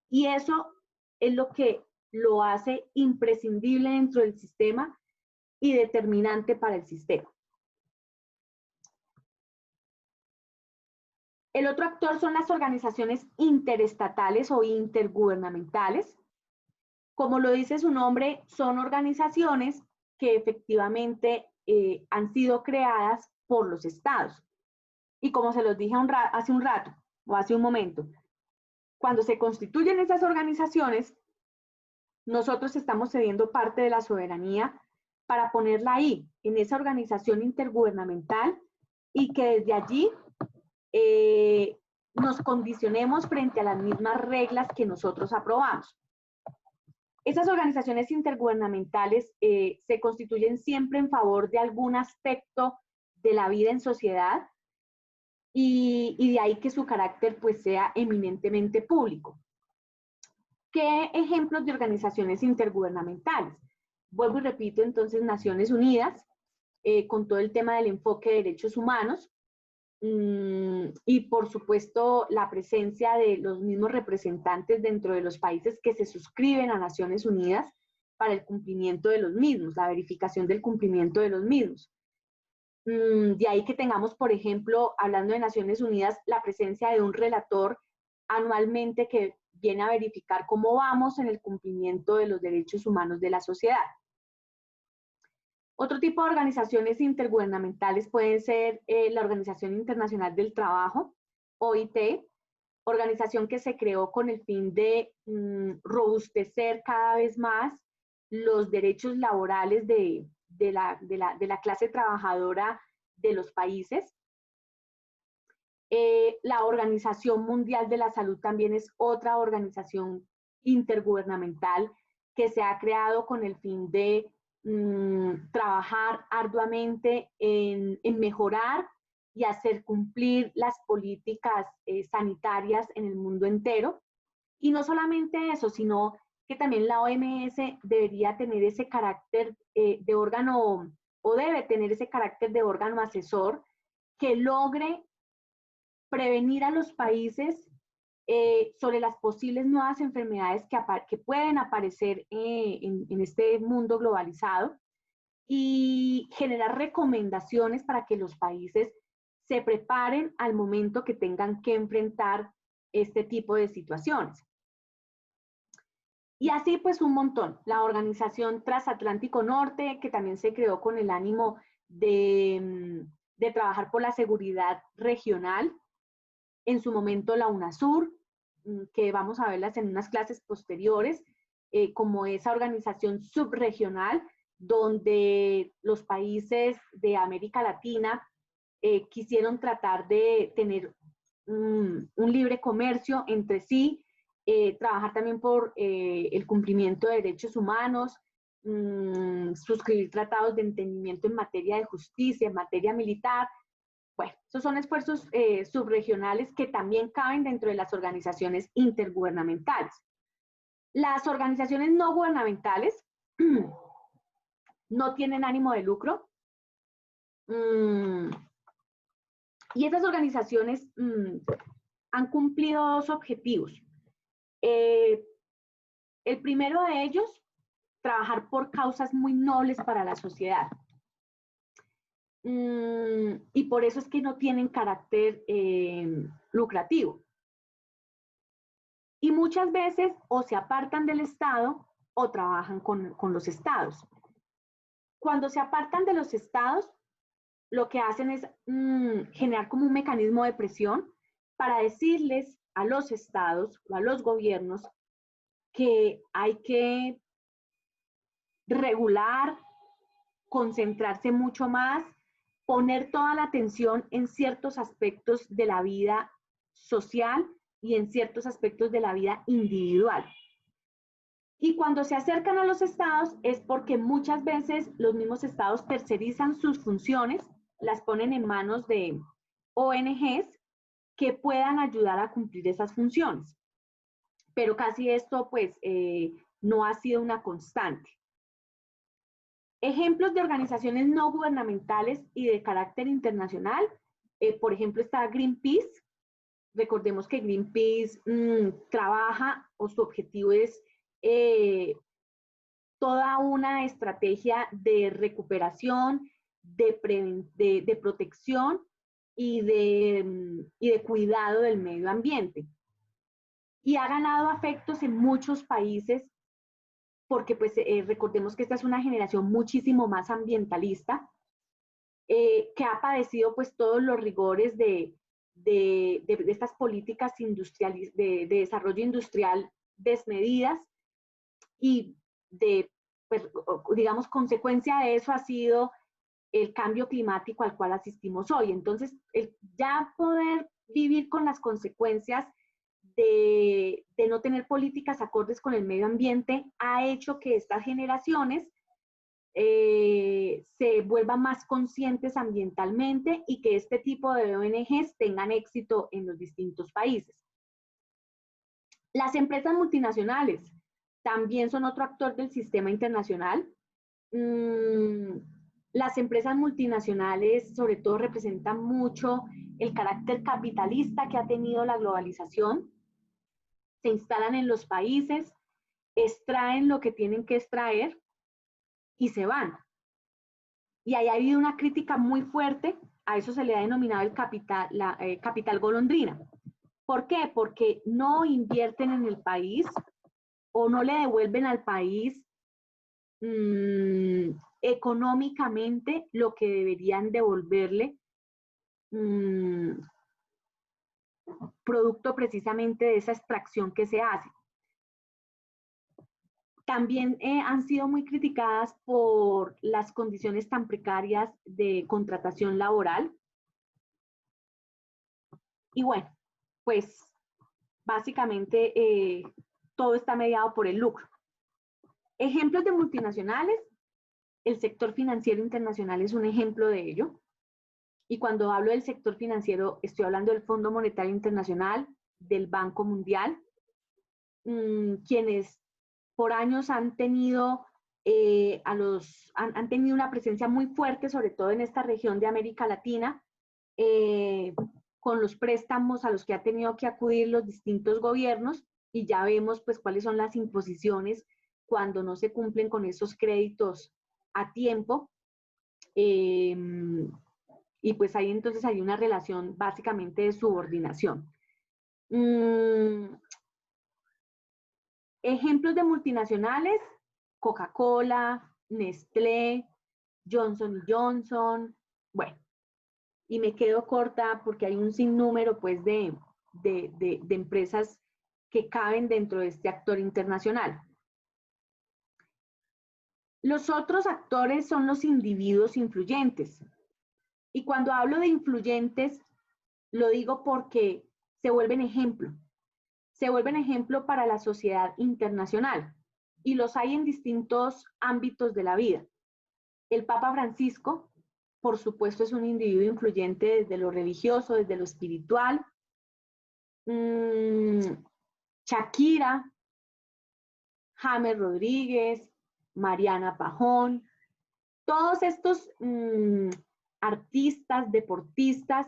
[SPEAKER 1] y eso es lo que lo hace imprescindible dentro del sistema y determinante para el sistema. El otro actor son las organizaciones interestatales o intergubernamentales. Como lo dice su nombre, son organizaciones que efectivamente han sido creadas por los estados. Y como se los dije hace un rato o hace un momento, cuando se constituyen esas organizaciones, nosotros estamos cediendo parte de la soberanía para ponerla ahí, en esa organización intergubernamental, y que desde allí nos condicionemos frente a las mismas reglas que nosotros aprobamos. Esas organizaciones intergubernamentales se constituyen siempre en favor de algún aspecto de la vida en sociedad, y de ahí que su carácter pues sea eminentemente público. ¿Qué ejemplos de organizaciones intergubernamentales? Vuelvo y repito, entonces, Naciones Unidas, con todo el tema del enfoque de derechos humanos, y por supuesto la presencia de los mismos representantes dentro de los países que se suscriben a Naciones Unidas para el cumplimiento de los mismos, la verificación del cumplimiento de los mismos. De ahí que tengamos, por ejemplo, hablando de Naciones Unidas, la presencia de un relator anualmente que viene a verificar cómo vamos en el cumplimiento de los derechos humanos de la sociedad. Otro tipo de organizaciones intergubernamentales pueden ser la Organización Internacional del Trabajo, OIT, organización que se creó con el fin de robustecer cada vez más los derechos laborales de la clase trabajadora de los países. La Organización Mundial de la Salud también es otra organización intergubernamental que se ha creado con el fin de trabajar arduamente en mejorar y hacer cumplir las políticas sanitarias en el mundo entero. Y no solamente eso, sino que también la OMS debería tener ese carácter de órgano, o debe tener ese carácter de órgano asesor que logre prevenir a los países sobre las posibles nuevas enfermedades que pueden aparecer en este mundo globalizado, y generar recomendaciones para que los países se preparen al momento que tengan que enfrentar este tipo de situaciones. Y así pues un montón. La Organización Transatlántico Norte, que también se creó con el ánimo de trabajar por la seguridad regional. En su momento la UNASUR, que vamos a verlas en unas clases posteriores, como esa organización subregional donde los países de América Latina quisieron tratar de tener un libre comercio entre sí, trabajar también por el cumplimiento de derechos humanos, suscribir tratados de entendimiento en materia de justicia, en materia militar. Bueno, esos son esfuerzos subregionales que también caben dentro de las organizaciones intergubernamentales. Las organizaciones no gubernamentales no tienen ánimo de lucro, y estas organizaciones han cumplido dos objetivos. El primero de ellos, trabajar por causas muy nobles para la sociedad. Y por eso es que no tienen carácter lucrativo. Y muchas veces o se apartan del Estado o trabajan con los estados. Cuando se apartan de los estados, lo que hacen es generar como un mecanismo de presión para decirles a los estados o a los gobiernos que hay que regular, concentrarse mucho más, poner toda la atención en ciertos aspectos de la vida social y en ciertos aspectos de la vida individual. Y cuando se acercan a los estados es porque muchas veces los mismos estados tercerizan sus funciones, las ponen en manos de ONGs que puedan ayudar a cumplir esas funciones. Pero casi esto pues no ha sido una constante. Ejemplos de organizaciones no gubernamentales y de carácter internacional, por ejemplo está Greenpeace. Recordemos que Greenpeace trabaja o su objetivo es toda una estrategia de recuperación, de protección y de cuidado del medio ambiente. Y ha ganado afectos en muchos países porque pues recordemos que esta es una generación muchísimo más ambientalista, que ha padecido pues todos los rigores de estas políticas industriales, de desarrollo industrial desmedidas y pues, digamos, consecuencia de eso ha sido el cambio climático al cual asistimos hoy. Entonces, ya poder vivir con las consecuencias de no tener políticas acordes con el medio ambiente ha hecho que estas generaciones se vuelvan más conscientes ambientalmente y que este tipo de ONGs tengan éxito en los distintos países. Las empresas multinacionales también son otro actor del sistema internacional. Las empresas multinacionales sobre todo representan mucho el carácter capitalista que ha tenido la globalización. Se instalan en los países, extraen lo que tienen que extraer y se van. Y ahí ha habido una crítica muy fuerte, a eso se le ha denominado el capital golondrina. ¿Por qué? Porque no invierten en el país o no le devuelven al país económicamente lo que deberían devolverle, producto precisamente de esa extracción que se hace. También han sido muy criticadas por las condiciones tan precarias de contratación laboral. Y bueno, pues básicamente todo está mediado por el lucro. Ejemplos de multinacionales, el sector financiero internacional es un ejemplo de ello. Y cuando hablo del sector financiero, estoy hablando del Fondo Monetario Internacional, del Banco Mundial, quienes por años han tenido, han tenido una presencia muy fuerte, sobre todo en esta región de América Latina, con los préstamos a los que ha tenido que acudir los distintos gobiernos, y ya vemos pues cuáles son las imposiciones cuando no se cumplen con esos créditos a tiempo. Y pues ahí entonces hay una relación básicamente de subordinación. Ejemplos de multinacionales, Coca-Cola, Nestlé, Johnson & Johnson, bueno, y me quedo corta porque hay un sinnúmero pues de empresas que caben dentro de este actor internacional. Los otros actores son los individuos influyentes. Y cuando hablo de influyentes, lo digo porque se vuelven ejemplo. Se vuelven ejemplo para la sociedad internacional. Y los hay en distintos ámbitos de la vida. El Papa Francisco, por supuesto, es un individuo influyente desde lo religioso, desde lo espiritual. Shakira, James Rodríguez, Mariana Pajón, todos estos artistas, deportistas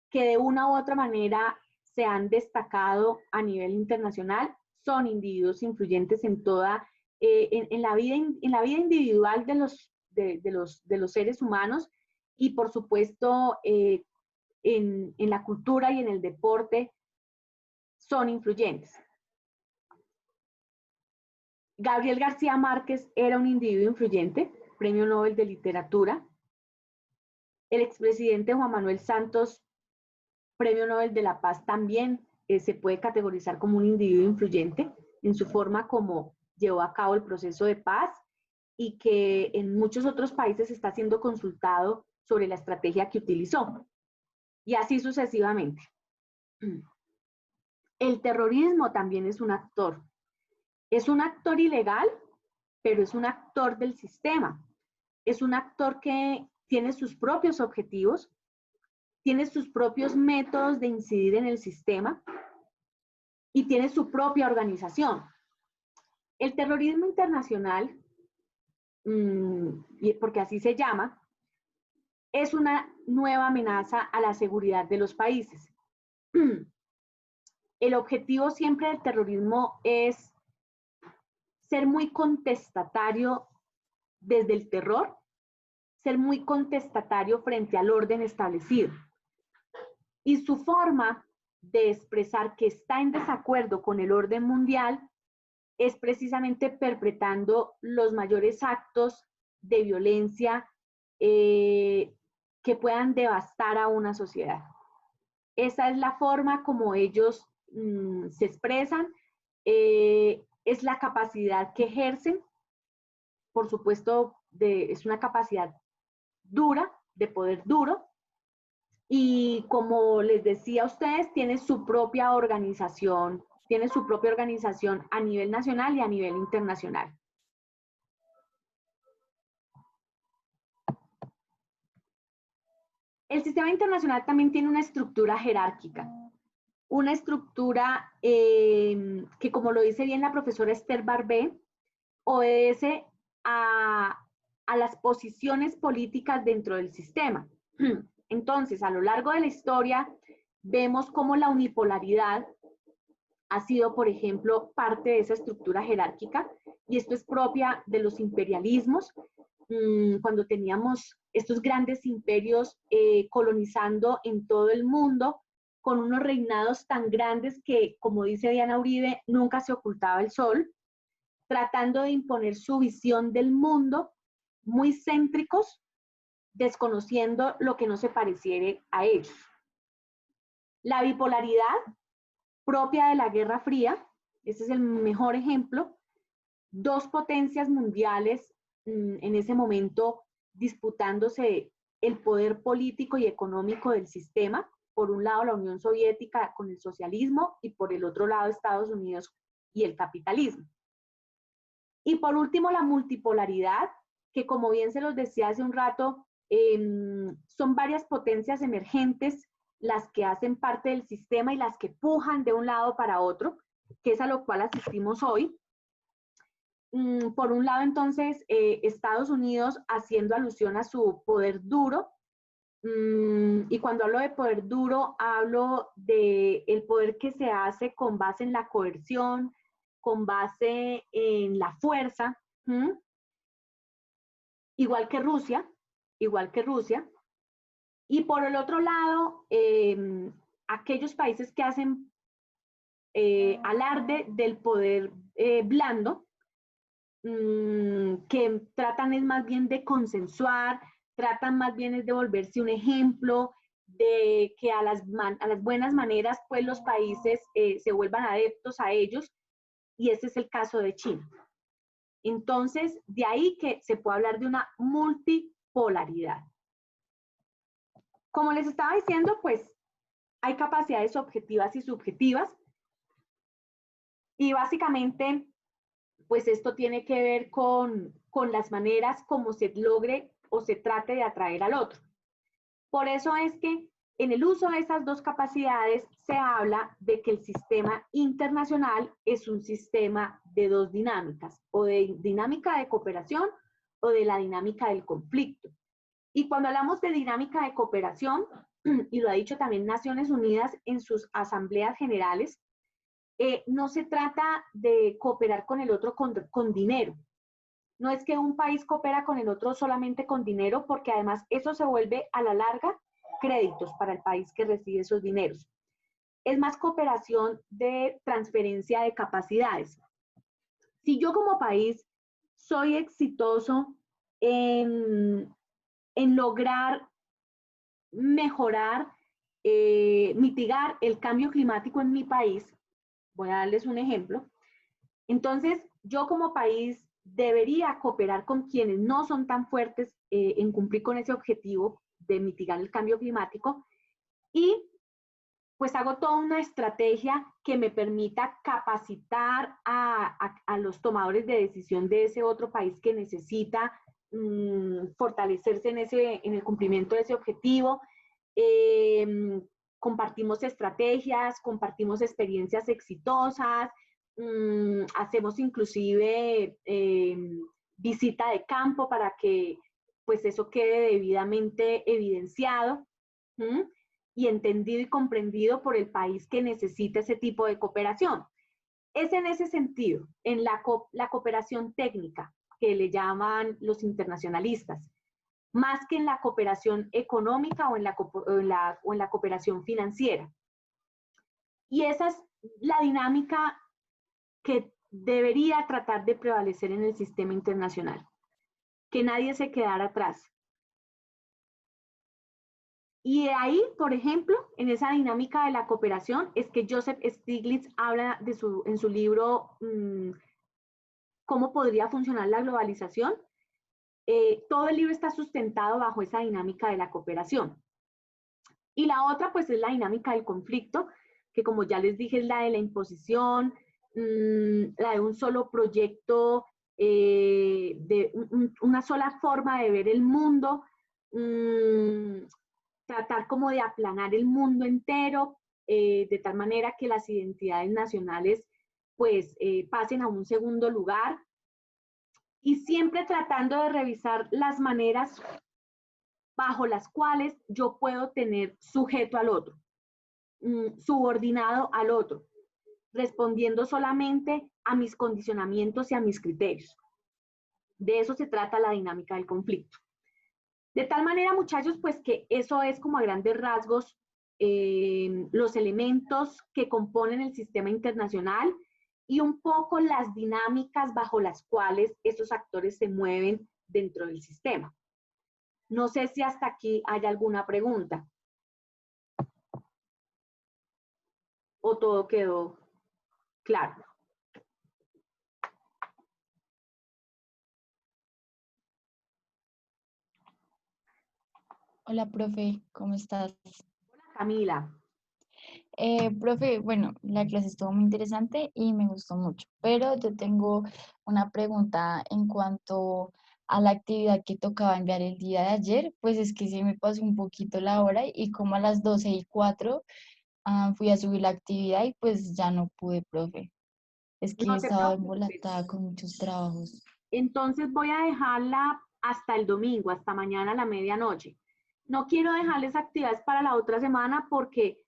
[SPEAKER 1] que de una u otra manera se han destacado a nivel internacional, son individuos influyentes en toda, en la vida individual de los seres humanos y por supuesto en la cultura y en el deporte son influyentes. Gabriel García Márquez era un individuo influyente, Premio Nobel de Literatura. El expresidente Juan Manuel Santos, Premio Nobel de la Paz, también se puede categorizar como un individuo influyente en su forma como llevó a cabo el proceso de paz y que en muchos otros países está siendo consultado sobre la estrategia que utilizó. Y así sucesivamente. El terrorismo también es un actor. Es un actor ilegal, pero es un actor del sistema. Es un actor que tiene sus propios objetivos, tiene sus propios métodos de incidir en el sistema y tiene su propia organización. El terrorismo internacional, porque así se llama, es una nueva amenaza a la seguridad de los países. El objetivo siempre del terrorismo es ser muy contestatario desde el terror, ser muy contestatario frente al orden establecido. Y su forma de expresar que está en desacuerdo con el orden mundial es precisamente perpetrando los mayores actos de violencia que puedan devastar a una sociedad. Esa es la forma como ellos se expresan, es la capacidad que ejercen, por supuesto, es una capacidad dura, de poder duro, y como les decía a ustedes, tiene su propia organización a nivel nacional y a nivel internacional. El sistema internacional también tiene una estructura jerárquica, una estructura que, como lo dice bien la profesora Esther Barbé, obedece a las posiciones políticas dentro del sistema. Entonces, a lo largo de la historia, vemos cómo la unipolaridad ha sido, por ejemplo, parte de esa estructura jerárquica, y esto es propia de los imperialismos, cuando teníamos estos grandes imperios colonizando en todo el mundo, con unos reinados tan grandes que, como dice Diana Uribe, nunca se ocultaba el sol, tratando de imponer su visión del mundo, muy céntricos, desconociendo lo que no se pareciere a ellos. La bipolaridad propia de la Guerra Fría, este es el mejor ejemplo, dos potencias mundiales en ese momento disputándose el poder político y económico del sistema, por un lado la Unión Soviética con el socialismo y por el otro lado Estados Unidos y el capitalismo. Y por último la multipolaridad, que como bien se los decía hace un rato, son varias potencias emergentes las que hacen parte del sistema y las que pujan de un lado para otro, que es a lo cual asistimos hoy. Por un lado, entonces, Estados Unidos haciendo alusión a su poder duro, y cuando hablo de poder duro, hablo del poder que se hace con base en la coerción, con base en la fuerza, igual que Rusia, y por el otro lado, aquellos países que hacen alarde del poder blando, que tratan es más bien de consensuar, tratan más bien es de volverse un ejemplo, de que a las buenas maneras pues los países se vuelvan adeptos a ellos, y ese es el caso de China. Entonces, de ahí que se puede hablar de una multipolaridad. Como les estaba diciendo, pues hay capacidades objetivas y subjetivas, y básicamente pues esto tiene que ver con las maneras como se logre o se trate de atraer al otro. Por eso es que en el uso de esas dos capacidades se habla de que el sistema internacional es un sistema de dos dinámicas, o de dinámica de cooperación o de la dinámica del conflicto. Y cuando hablamos de dinámica de cooperación, y lo ha dicho también Naciones Unidas en sus asambleas generales, no se trata de cooperar con el otro con dinero. No es que un país coopera con el otro solamente con dinero, porque además eso se vuelve a la larga créditos para el país que recibe esos dineros. Es más cooperación de transferencia de capacidades. Si yo como país soy exitoso en lograr mejorar, mitigar el cambio climático en mi país, voy a darles un ejemplo, entonces yo como país debería cooperar con quienes no son tan fuertes en cumplir con ese objetivo de mitigar el cambio climático y pues hago toda una estrategia que me permita capacitar a los tomadores de decisión de ese otro país que necesita fortalecerse en el cumplimiento de ese objetivo. Compartimos estrategias, compartimos experiencias exitosas, hacemos inclusive visita de campo para que pues eso quede debidamente evidenciado y entendido y comprendido por el país que necesita ese tipo de cooperación. Es en ese sentido, en la cooperación técnica, que le llaman los internacionalistas, más que en la cooperación económica o en la cooperación financiera. Y esa es la dinámica que debería tratar de prevalecer en el sistema internacional, que nadie se quedara atrás. Y de ahí, por ejemplo, en esa dinámica de la cooperación, es que Joseph Stiglitz habla en su libro ¿Cómo podría funcionar la globalización? Todo el libro está sustentado bajo esa dinámica de la cooperación. Y la otra, pues, es la dinámica del conflicto, que como ya les dije, es la de la imposición, la de un solo proyecto, de una sola forma de ver el mundo, tratar como de aplanar el mundo entero, de tal manera que las identidades nacionales pues pasen a un segundo lugar, y siempre tratando de revisar las maneras bajo las cuales yo puedo tener sujeto al otro, subordinado al otro, respondiendo solamente a mis condicionamientos y a mis criterios. De eso se trata la dinámica del conflicto. De tal manera, muchachos, pues que eso es como a grandes rasgos los elementos que componen el sistema internacional y un poco las dinámicas bajo las cuales esos actores se mueven dentro del sistema. No sé si hasta aquí hay alguna pregunta. ¿O todo quedó claro?
[SPEAKER 6] Hola, profe, ¿cómo estás?
[SPEAKER 1] Hola, Camila.
[SPEAKER 6] Profe, bueno, la clase estuvo muy interesante y me gustó mucho, pero yo tengo una pregunta en cuanto a la actividad que tocaba enviar el día de ayer, pues es que se me pasó un poquito la hora y como a las 12:04 fui a subir la actividad y pues ya no pude, profe. Es que
[SPEAKER 1] No te
[SPEAKER 6] estaba
[SPEAKER 1] preocupes.
[SPEAKER 6] embolatada con muchos trabajos.
[SPEAKER 1] Entonces voy a dejarla hasta el domingo, hasta mañana a la medianoche. No quiero dejarles actividades para la otra semana porque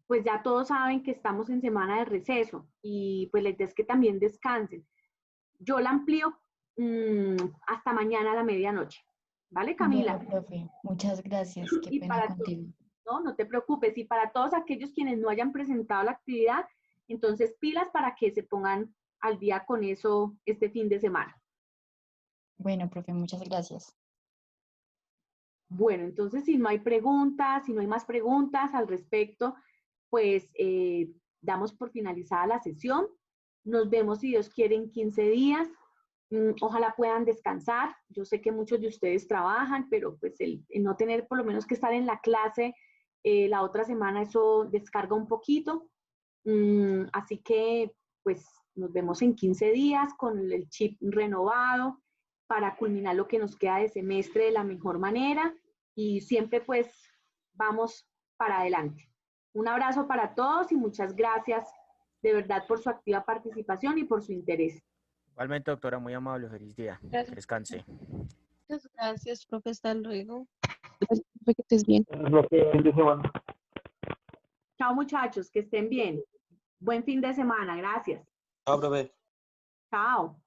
[SPEAKER 1] pues ya todos saben que estamos en semana de receso y pues la idea es que también descansen. Yo la amplío hasta mañana a la medianoche. ¿Vale, Camila?
[SPEAKER 6] Bueno, profe, muchas gracias, qué
[SPEAKER 1] Y
[SPEAKER 6] pena contigo.
[SPEAKER 1] no te preocupes. Y para todos aquellos quienes no hayan presentado la actividad, entonces pilas para que se pongan al día con eso este fin de semana.
[SPEAKER 6] Bueno, profe, muchas gracias.
[SPEAKER 1] Bueno, entonces si no hay preguntas, si no hay más preguntas al respecto, pues damos por finalizada la sesión. Nos vemos, si Dios quiere, en 15 días. Ojalá puedan descansar. Yo sé que muchos de ustedes trabajan, pero pues el no tener por lo menos que estar en la clase la otra semana, eso descarga un poquito. Así que pues nos vemos en 15 días con el chip renovado para culminar lo que nos queda de semestre de la mejor manera y siempre pues vamos para adelante. Un abrazo para todos y muchas gracias de verdad por su activa participación y por su interés.
[SPEAKER 2] Igualmente, doctora, muy amable, feliz día.
[SPEAKER 4] Gracias.
[SPEAKER 2] Que descanse.
[SPEAKER 4] Muchas gracias, profe. Hasta luego. Gracias, profe, que estés bien.
[SPEAKER 5] Es lo que fin de semana.
[SPEAKER 1] Chao muchachos, que estén bien. Buen fin de semana, gracias.
[SPEAKER 7] Chao, profe.
[SPEAKER 1] Chao.